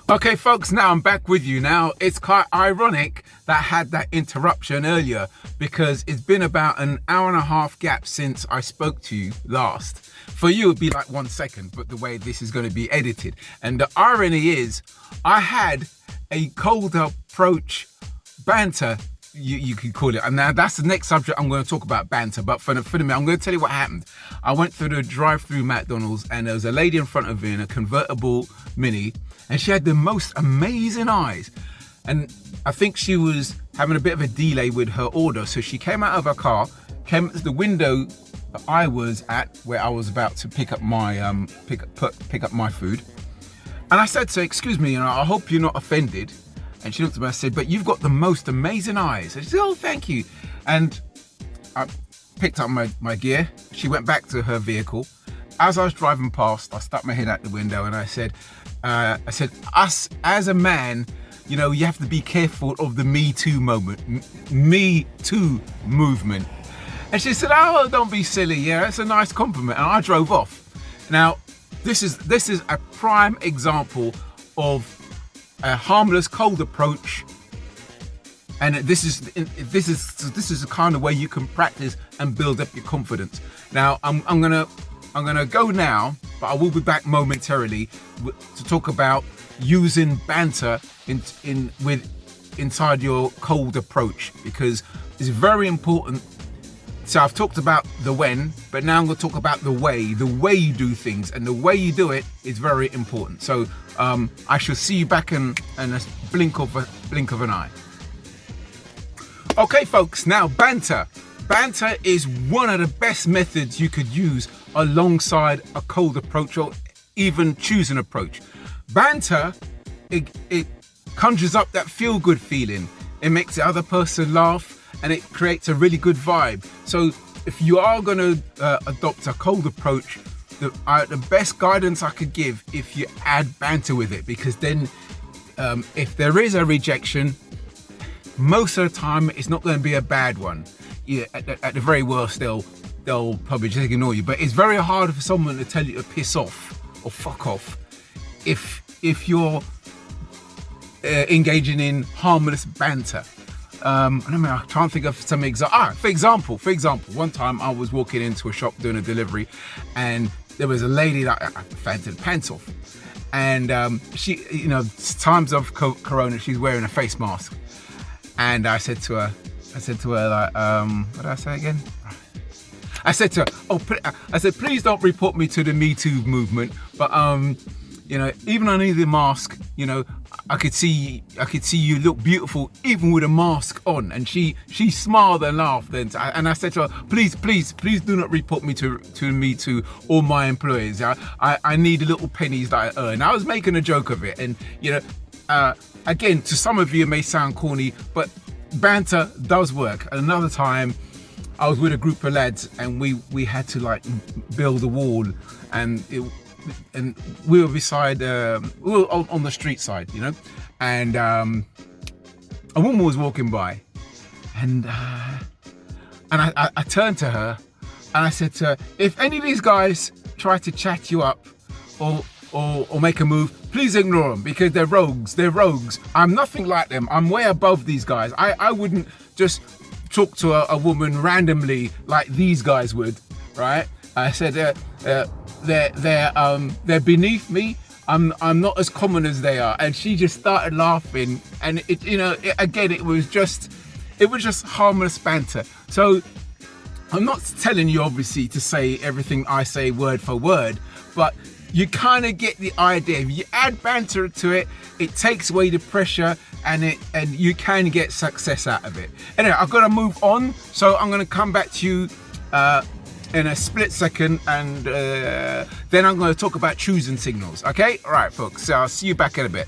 Okay, folks, now I'm back with you. Now, it's quite ironic that I had that interruption earlier because it's been about an hour and a half gap since I spoke to you last. For you, it'd be like 1 second, but the way this is going to be edited. And the irony is, I had a cold approach banter, you could call it. And now that's the next subject I'm going to talk about, banter. But for the minute, I'm going to tell you what happened. I went through the drive-through McDonald's and there was a lady in front of me in a convertible Mini, and she had the most amazing eyes. And I think she was having a bit of a delay with her order. So she came out of her car, came to the window that I was at, where I was about to pick up my pick up my food. And I said to her, "Excuse me, I hope you're not offended." And she looked at me and said, "But you've got the most amazing eyes." And she said, "Oh, thank you." And I picked up my gear. She went back to her vehicle. As I was driving past, I stuck my head out the window and I said, us as a man, you have to be careful of the Me Too Me Too movement. And she said, "Oh, don't be silly. Yeah, it's a nice compliment." And I drove off. Now, this is a prime example of a harmless, cold approach. And this is the kind of way you can practice and build up your confidence. Now, I'm gonna go now, but I will be back momentarily to talk about using banter inside your cold approach, because it's very important. So I've talked about the when, but now I'm going to talk about the way you do things, and the way you do it is very important. So I shall see you back in a blink of an eye. Okay, folks, now banter. Banter is one of the best methods you could use alongside a cold approach or even choosing approach. Banter, it conjures up that feel-good feeling. It makes the other person laugh and it creates a really good vibe. So if you are going to adopt a cold approach, the best guidance I could give if you add banter with it, because then if there is a rejection, most of the time it's not going to be a bad one. Yeah, at the very worst, they'll probably just ignore you. But it's very hard for someone to tell you to piss off or fuck off if you're engaging in harmless banter. I'm trying to think of some example. For example, one time I was walking into a shop doing a delivery, and there was a lady that I fancied pants off, and she, times of Corona, she's wearing a face mask, and I said to her, like, what did I say again? I said to her, please don't report me to the Me Too movement, but even under the mask, I could see you look beautiful even with a mask on. And she smiled and laughed, and I said to her, please do not report me to Me Too or my employees. I need little pennies that I earn. I was making a joke of it, and again, to some of you it may sound corny, but banter does work. Another time I was with a group of lads and we had to like build a wall, and we were beside we were on the street side, and a woman was walking by, and I turned to her and I said to her, "If any of these guys try to chat you up or make a move, please ignore them, because they're rogues. I'm nothing like them. I'm way above these guys. I wouldn't just talk to a woman randomly like these guys would, right?" I said, they're beneath me. I'm not as common as they are." And she just started laughing, and it was just harmless banter. So I'm not telling you obviously to say everything I say word for word, but you kind of get the idea. If you add banter to it, it takes away the pressure, and you can get success out of it. Anyway, I've got to move on, so I'm going to come back to you in a split second, and then I'm going to talk about choosing signals. Okay, all right, folks. So I'll see you back in a bit.